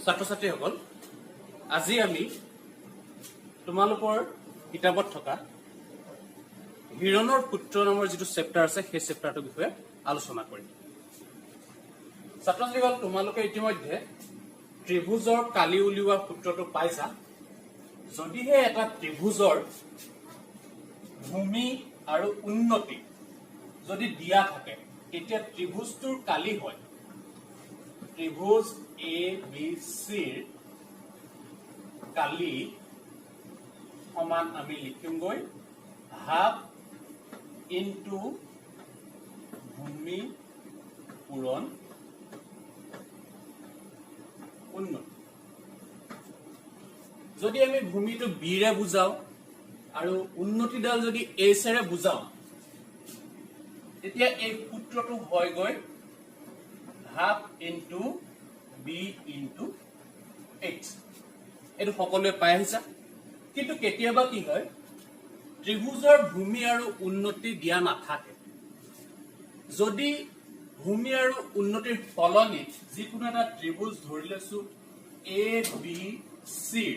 ছাত্ৰ ছাত্ৰীসকল আজি আমি তোমালোকৰ কিতাপত থকা হিৰণৰ সূত্ৰ নামৰ যিটো চেপ্টাৰ আছে সেই চেপ্টাৰটোৰ বিষয়ে আলোচনা কৰিম। ছাত্ৰ ছাত্ৰীসকল তোমালোকে ইতিমধ্যে ত্ৰিভুজৰ কালি উলিওৱা সূত্ৰটো পাইছা। যদিহে এটা ত্ৰিভুজৰ ভূমি আৰু উন্নতি যদি দিয়া থাকে তেতিয়া ত্ৰিভুজটোৰ কালি হয় ত্ৰিভুজ এ বি চিৰ কালি সমান আমি লিখিমগৈ হাফ ইনটু ভূমি পূৰণ উন্নতি। যদি আমি ভূমিটো বিৰে বুজাও আৰু উন্নতিডাল যদি এইচেৰে বুজাও তেতিয়া এই সূত্ৰটো হয়গৈ half into B into H. এইটো সকলোৱে পাই আহিছা। কিন্তু কেতিয়াবা কি হয় ত্ৰিভুজৰ ভূমি আৰু উন্নতি দিয়া নাথাকে। যদি ভূমি আৰু উন্নতিৰ সলনি যিকোনো এটা ত্ৰিভুজ ধৰি লৈছো এ বি চিৰ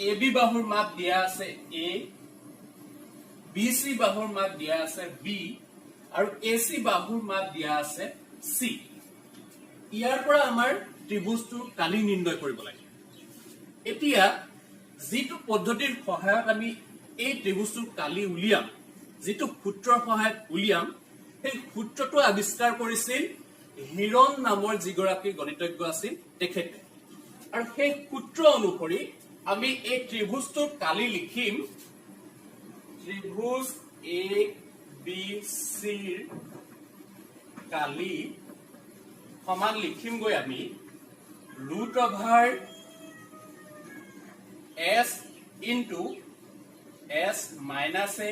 এ বি বাহুৰ মাপ দিয়া আছে এ, বি চি বাহুৰ মাপ দিয়া আছে বি আৰু এ চি বাহুৰ মাপ দিয়া আছে চি। ইয়াৰ পৰা আমাৰ ত্ৰিভুজটোৰ কালি নিৰ্ণয় কৰিব লাগে। এতিয়া যিটো পদ্ধতিৰ সহায়ত আমি এই ত্ৰিভুজটোৰ কালি উলিয়াম, যিটো সূত্ৰৰ সহায়ত উলিয়াম, সেই সূত্ৰটো আৱিষ্কাৰ কৰিছিল হিৰণ নামৰ যিগৰাকী গণিতজ্ঞ আছিল তেখেতে। আৰু সেই সূত্ৰ অনুসৰি আমি এই ত্ৰিভুজটোৰ কালি লিখিম ত্ৰিভুজ এ বি চিৰ কালি সমান লিখিমগৈ আমি root over s into s minus a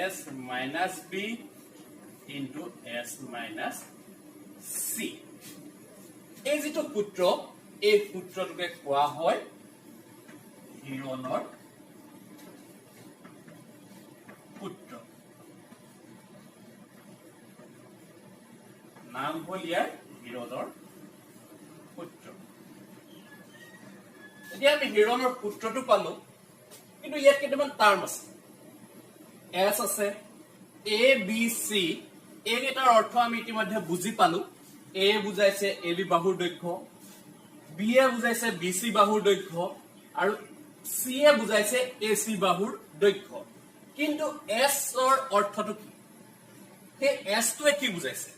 s minus b into s minus c. এই যিটো সূত্ৰ এই সূত্ৰটোকে কোৱা হয় হিৰণৰ সূত্ৰ। নাম হল ইয়াৰ হিৰণৰ সূত্ৰ। এতিয়া আমি হিৰণৰ সূত্ৰটো পালো, কিন্তু ইয়াত কেইটামান টাৰ্ম আছে। এছ আছে, এ বি চি, এইকেইটাৰ অৰ্থ আমি ইতিমধ্যে বুজি পালো। এ বুজাইছে এ বি বাহুৰ দৈৰ্ঘ্য, বি এ বুজাইছে বি চি বাহুৰ দৈৰ্ঘ্য আৰু চি এ বুজাইছে এ চি বাহুৰ দৈৰ্ঘ্য। কিন্তু এছৰ অৰ্থটো কি? সেই এছটোৱে কি বুজাইছে?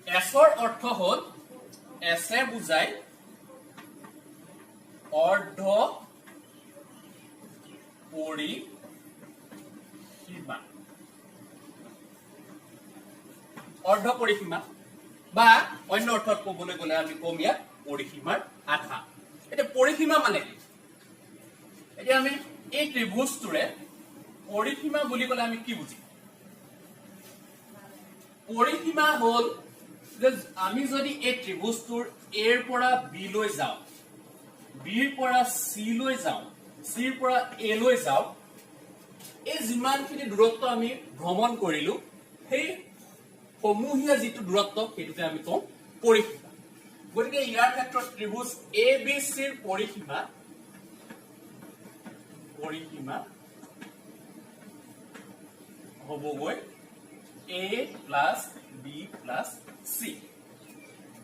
এছৰ অৰ্থ হল এছে বুজাই অৰ্ধ পৰিসীমা, অৰ্ধ পৰিসীমা বা অন্য অৰ্থত কবলৈ গলে আমি কম ইয়াত পৰিসীমাৰ আধা। এতিয়া পৰিসীমা মানে কি? এতিয়া আমি এই ত্ৰিভুজটোৰে পৰিসীমা বুলি কলে আমি কি বুজিম? পৰিসীমা হল যে আমি যদি এই ত্ৰিভুজটোৰ এৰ পৰা বি লৈ যাওঁ, বিৰ পৰা চি লৈ যাওঁ, চিৰ পৰা এ লৈ যাওঁ, এই যিমানখিনি দূৰত্ব আমি ভ্ৰমণ কৰিলো সেই সমূহীয়া যিটো দূৰত্ব সেইটোকে আমি কওঁ পৰিসীমা। গতিকে ইয়াৰ ক্ষেত্ৰত ত্ৰিভুজ এ বি চিৰ পৰিসীমা হবগৈ এ প্লাছ বি প্লাছ চি।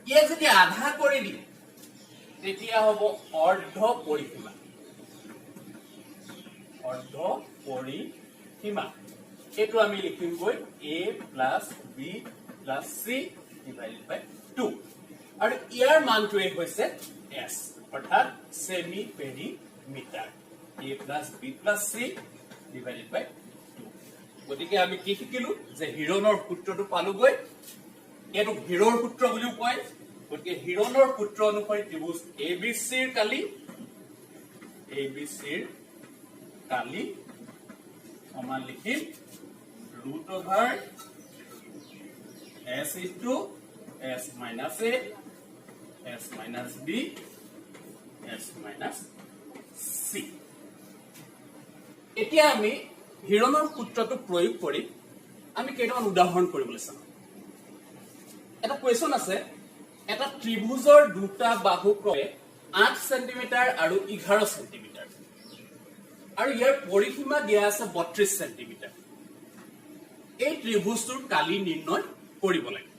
ইয়াক যদি আধা কৰি দিওঁ তেতিয়া হব অৰ্ধ পৰিসীমা। অৰ্ধ পৰিসীমা এইটো আমি লিখিমগৈ a plus b plus c divided by 2 আৰু ইয়াৰ মানটোৱে হৈছে এছ অৰ্থাৎ semi perimeter. A plus b plus c divided by 2। গতিকে আমি কি শিকিলো যে হিৰণৰ সূত্ৰটো পালোগৈ। এইটো হিৰৰ সূত্ৰ বুলিও কয়। গতিকে হিৰণৰ সূত্ৰ অনুসৰি ত্ৰিভুজ এ বি চিৰ কালি সমান লিখিম root over s into s minus a s minus b s minus c. এতিয়া আমি হিৰণৰ সূত্ৰটো প্ৰয়োগ কৰি আমি কেইটামান উদাহৰণ কৰিবলৈ চাম এটা কোৱেশ্চন আছে এটা ত্ৰিভুজৰ দুটা বাহু ক্ৰমে 8 সেন্টিমিটাৰ আৰু 11 সেন্টিমিটাৰ আৰু ইয়াৰ পৰিসীমা দিয়া আছে 32 সেন্টিমিটাৰ এই ত্ৰিভুজটোৰ কালি নিৰ্ণয় কৰিব লাগে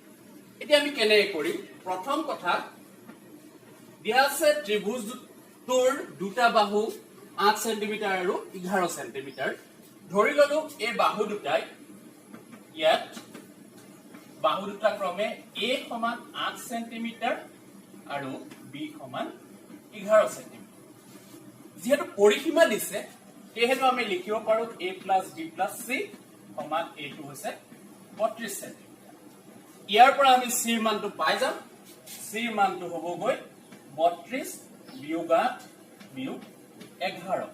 এতিয়া আমি কেনেকৈ কৰিম প্ৰথম কথা দিয়া আছে ত্ৰিভুজটোৰ দুটা বাহু 8 সেন্টিমিটাৰ আৰু 11 সেন্টিমিটাৰ ধৰি ললো এই বাহু দুটাই ইয়াত বাহু দুটা ক্ৰমে a সমান 8 সেন্টিমিটাৰ আৰু b সমান 11 সেন্টিমিটাৰ যেহেতু পৰিসীমা দিছে এহেতু আমি লিখিব পাৰো a + b + c সমান a2 হৈছে 32 সেন্টিমিটাৰ ইয়াৰ পৰা আমি c ৰ মানটো পাই যাম c ৰ মানটো হ'ব গৈ 32 বিয়োগ 8 বিয়োগ 11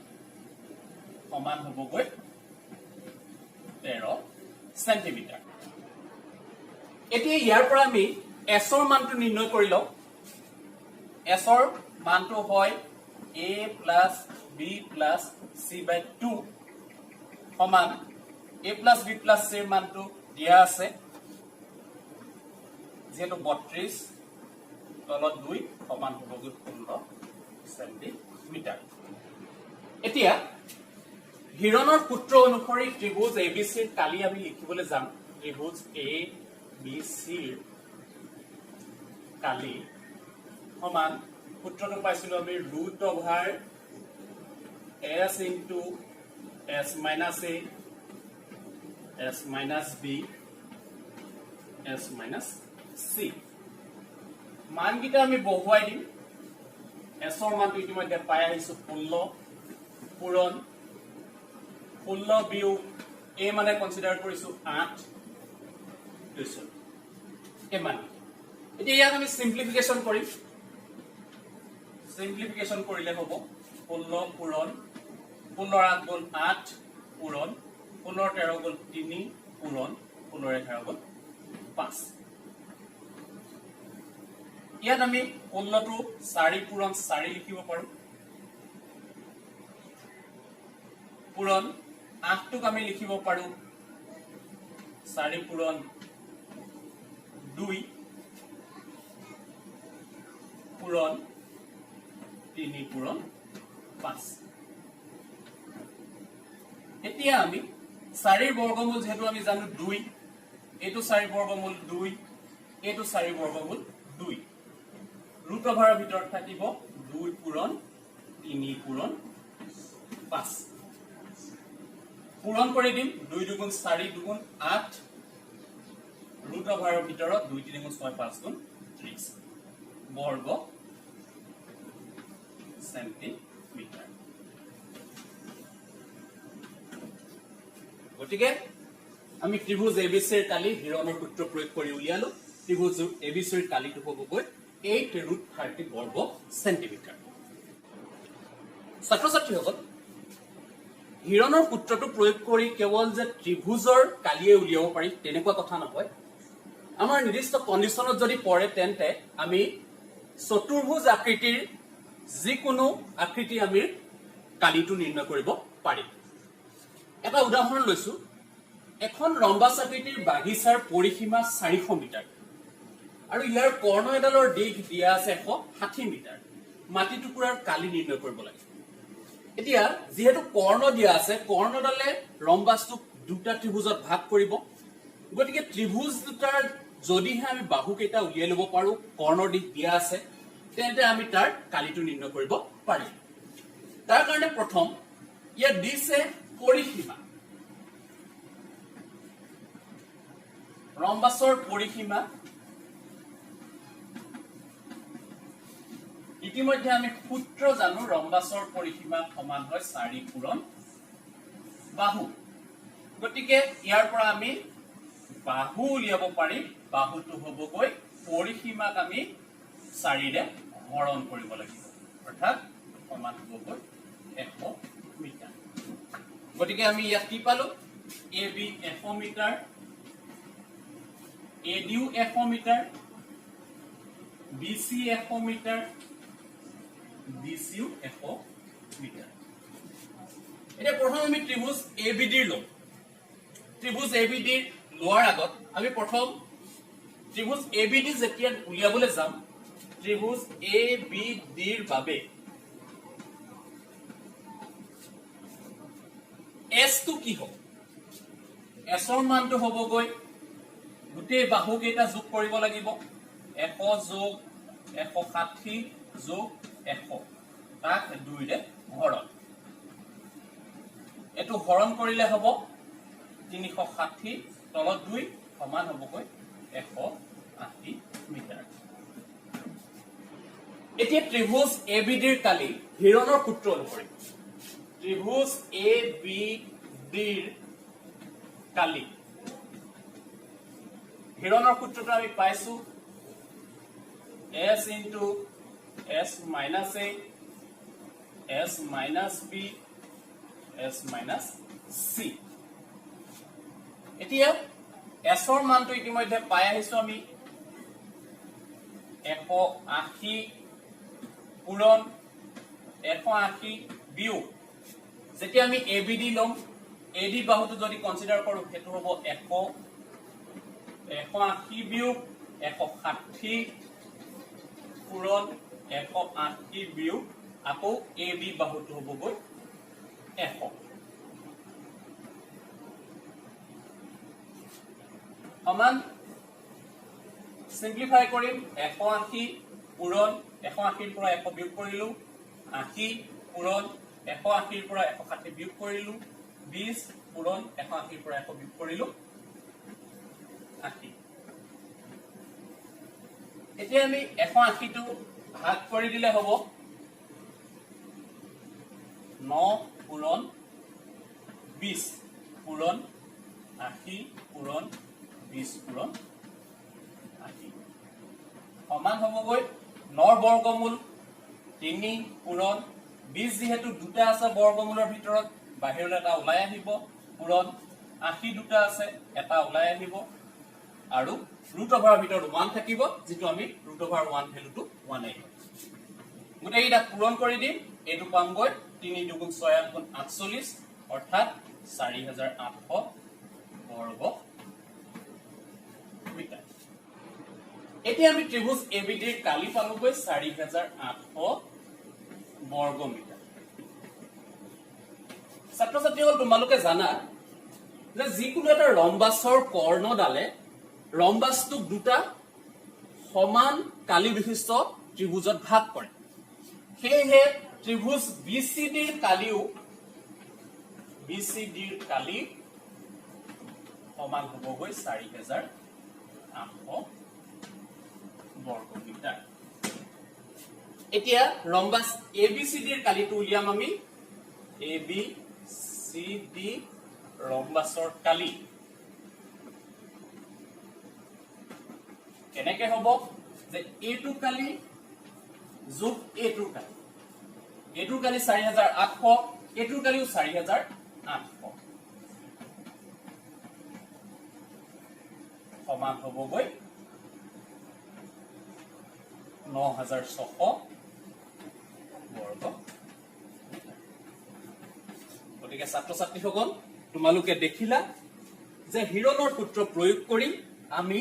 সমান হ'ব গৈ 13 সেন্টিমিটাৰ এতিয়া ইয়াৰ পৰা আমি s ৰ মানটো নিৰ্ণয় কৰি লওঁ s ৰ মানটো হয় a + b + c/2 সমান a + b + c ৰ মানটো দিয়া আছে যেহেতু 32 তলত 2 সমান হ'ব 16 সেন্টিমিটাৰ এতিয়া হিৰণৰ সূত্ৰ অনুসৰি ত্ৰিভুজ ABC ৰ কালি আমি লিখিবলৈ যাম ত্ৰিভুজ ABC ৰ কালি সমান সূত্ৰটো পাইছিলো আমি √s * s - a s - b s - c মানকেইটা আমি বহুৱাই দিম s ৰ মানটো ইতিমধ্যে পাই আহিছো 16 পূৰণ 16 বিয়োগ a মানে কনসিডাৰ কৰিছো 8 দুইছো এই মান এতিয়া ইয়াক আমি সিম্পলিফিকেশন কৰিম সিম্পলিফিকেশন কৰিলে হ'ব 16 পূৰণ 15 * 8 গ'ল 8 পূৰণ 15 13 গ'ল 3 পূৰণ 15 11 গ'ল 5 ইয়াত আমি 16 টো 4 পূৰণ 4 লিখিব পাৰো পূৰণ 8 টোক আমি লিখিব পাৰো 4 পূৰণ 2 পূৰণ 3 পূৰণ 5 এতিয়া আমি 4 ৰ বৰ্গমূল যেহেতু আমি জানো 2 এটো 4 বৰ্গমূল 2 এটো 4 বৰ্গমূল 2 ৰুট অভাৰৰ ভিতৰত থাকিব 2 পূৰণ 3 পূৰণ 5 পূৰণ কৰি দিম 2 দুগুণ 4 দুগুণ 8 ৰুট অভাৰৰ ভিতৰত 2 3 গুণ 6 5 গুণ 30 বৰ্গ সেন্টিমিটাৰ গতিকে আমি ত্ৰিভুজ ABC ৰ কালি হিৰণৰ সূত্ৰ প্ৰয়োগ কৰি উলিয়ালো ত্ৰিভুজ ABC ৰ কালিটো হ'ব গৈ 8√30 বৰ্গ সেন্টিমিটাৰ ছাত্ৰ-ছাত্ৰীসকল হিৰণৰ সূত্ৰটো প্ৰয়োগ কৰি কেৱল যে ত্ৰিভুজৰ কালিয়ে উলিয়াব পাৰি তেনেকুৱা কথা নহয় আমাৰ নিৰ্দিষ্ট কণ্ডিচনত যদি পৰে তেন্তে আমি চতুৰ্ভুজ আকৃতিৰ যিকোনো আকৃতি আমি কালিটো নিৰ্ণয় কৰিব পাৰিম এটা উদাহৰণ লৈছো এখন ৰম্বাস আকৃতিৰ বাগিচাৰ পৰিসীমা 400 মিটাৰ আৰু ইয়াৰ কৰ্ণ এডালৰ দিশ দিয়া আছে 160 মিটাৰ মাটি টুকুৰাৰ কালি নিৰ্ণয় কৰিব লাগে এতিয়া যেহেতু কৰ্ণ দিয়া আছে কৰ্ণডালে ৰম্বাসটোক দুটা ত্ৰিভুজত ভাগ কৰিব গতিকে ত্ৰিভুজ দুটাৰ যদিহে আমি বাহু কেইটা উলিয়াই লব পাৰো কৰ্ণৰ দিশ দিয়া আছে তেন্তে আমি তাৰ কালিটো নিৰ্ণয় কৰিব পাৰিম তাৰ কাৰণে প্ৰথম ইয়াত দিছে পৰিসীমা ৰম্বাসৰ পৰিসীমা ইতিমধ্যে আমি সূত্ৰ জানো ৰম্বাসৰ পৰিসীমা সমান হয় 4 পূৰণ বাহু গতিকে ইয়াৰ পৰা আমি বাহু উলিয়াব পাৰিম বাহুটো হ'ব গৈ পৰিসীমাক আমি 4 ৰে হৰণ কৰিব লাগিব অৰ্থাৎ সমান হ'ব গৈ 100 মিটাৰ গতিকে আমি ইয়াত কি পালো AB 100 মিটাৰ ADও 100 মিটাৰ BC 100 মিটাৰ BCও 100 মিটাৰ এতিয়া প্ৰথম আমি ত্ৰিভুজ ABD ৰ লম ত্ৰিভুজ ABD ৰ লোৱাৰ আগত আমি প্ৰথম ত্ৰিভুজ ABD যেতিয়া উলিয়াবলৈ যাম ত্ৰিভুজ ABDৰ বাবে S টো কি হ'ব S ৰ মানটো হ'বগৈ গোটেই বাহু কেইটা যোগ কৰিব লাগিব 100 যোগ 160 যোগ 100 তাক 2 ৰে হৰণ এটো হৰণ কৰিলে হ'ব 360 তলত 2 সমান হ'বগৈ 180 মিটাৰ এতিয়া ত্ৰিভুজ ABDৰ কালি হিৰণৰ সূত্ৰ অনুসৰি ত্ৰিভুজ ABDৰ কালি হিৰণৰ সূত্ৰটো আমি পাইছো S into S minus A S minus B S minus C এতিয়া S ৰ মানটো ইতিমধ্যে পাই আহিছো আমি 180 পূৰণ 180 বিয়োগ যেতিয়া আমি ABD লম AD বাহুটো যদি কনসিডাৰ কৰো হেতু হ'ব 180 বিয়োগ 160 পূৰণ 180 বিয়োগ আকৌ AB বাহুটো হ'বগৈ 100 সমান সিম্পলিফাই কৰিম 180 পূৰণ 180 ৰ পৰা 100 বিয়োগ কৰিলো 80 পূৰণ 180 ৰ পৰা 160 বিয়োগ কৰিলো 20 পূৰণ 180 ৰ পৰা 100 বিয়োগ কৰিলো 80 এতিয়া আমি 180 টো ভাগ কৰি দিলে হ'ব 9 পূৰণ 20 পূৰণ 80 পূৰণ 20 পূৰণ 80 সমান হ'বগৈ 9 বৰ্গমূল 3 পূৰণ 20 যেহেতু দুটা আছে বৰ্গমূলৰ ভিতৰত বাহিৰলৈ এটা ওলাই আহিব পূৰণ 80 দুটা আছে এটা ওলাই আহিব আৰু ৰুট অভাৰৰ ভিতৰত 1 থাকিব যেটো আমি ৰুট অভাৰ 1 ভ্যালুটো 1 আহিব গোটেই এটা পূৰণ কৰি দিম এটো পামগৈ 3 2 6 8 48 অৰ্থাৎ 4800 বৰ্গ মিটাৰ এতিয়া আমি ত্ৰিভুজ ABDৰ কালি পালোগৈ 4800 বৰ্গ মিটাৰ ছাত্ৰ ছাত্ৰীসকল তোমালোকে জানা যে যিকোনো এটা ৰম্বাসৰ কৰ্ণডালে ৰম্বাসটোক দুটা সমান কালি বিশিষ্ট ত্ৰিভুজত ভাগ কৰে সেয়ে ত্ৰিভুজ BCDৰ কালি সমান হ'বগৈ 4800 বৰ্গ মিটাৰ এতিয়া ৰম্বাস ABCDৰ কালিটো উলিয়াম আমি ABCD ৰম্বাসৰ কালি কেনেকে হ'ব যে এটো কালি যোগ এটোৰ কালি 4800 এটোৰ কালিও 4800 সমান হ'বগৈ 9600 বৰ্গ গতিকে ছাত্ৰ ছাত্ৰীসকল তোমালোকে দেখিলা যে হিৰণৰ সূত্ৰ প্ৰয়োগ কৰি আমি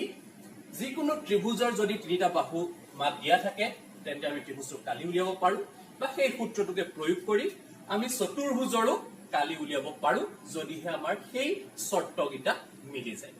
যিকোনো ত্ৰিভুজৰ যদি তিনিটা বাহু মাপ দিয়া থাকে তেন্তে আমি ত্ৰিভুজৰ কালি উলিয়াব পাৰো বা সেই সূত্ৰটোকে প্ৰয়োগ কৰি আমি চতুৰ্ভুজৰো কালি উলিয়াব পাৰো যদিহে আমাৰ সেই শৰ্তকেইটা মিলি যায়